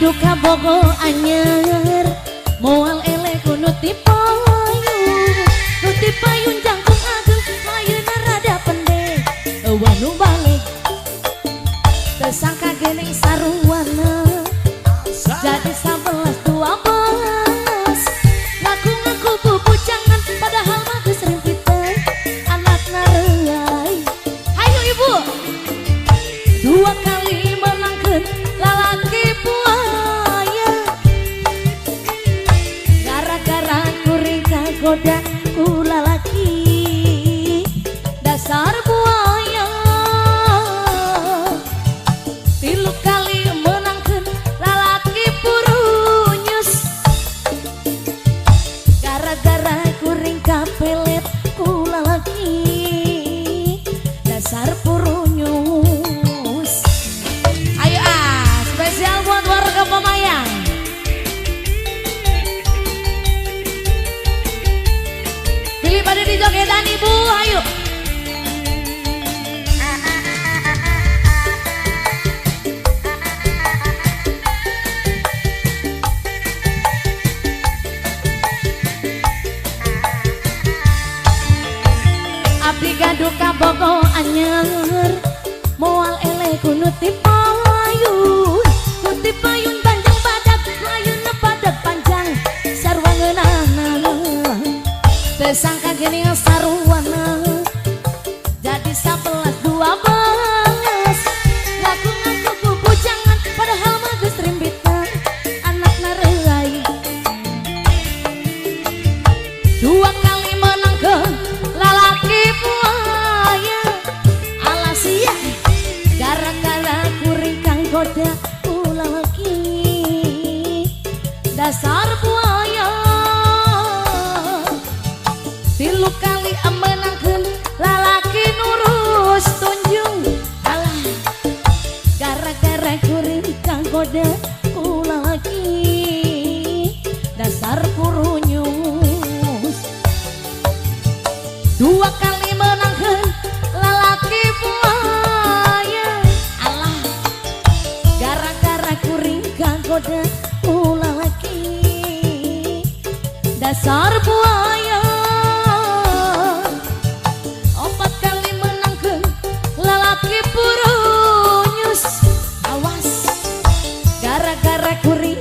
duka bogo anyer moal ele kudu tipayun nu tipayun jangkung ageng ayeuna rada pendek eueuh nu balik teu sangka gening saruana jadi 11-12 ngaku-ngaku bubujangan padahal mah geus rimpiteun anakna reuai hayu ibu dua kali menangkeun lalaki buaya gara-gara kuring kagoda ku lalaki dasar buaya tilu kali menangkeun lalaki purunyus gara-gara kuring kapelet ku lalaki dasar purunyus. Ayo spesial buat warga Pemayang. Pilih pada dijogetan ibu, ayo. Abdi gaduh kabogo anyer moal ele kudu tipayun nu tipayun panjang badak ayeuna badak panjang sarua ngeunahna teu sangka geuning saruana jadi 11-12 ngaku-ngaku bubujangan padahal mah geus rimbiteun anakna reuai dua kali menangkeun lalaki buaya alasia gara-gara kuring kang goda ku lalaki dasar buaya tilu kali menangkeun lalaki nurus tunjung alah gara-gara kuring kang goda ku lalaki dasar purunyus dua kali menangkeun lalaki buaya alah gara-gara kuring kagoda ku lalaki dasar buaya opat kali menangkeun lalaki purunyus awas gara-gara kuring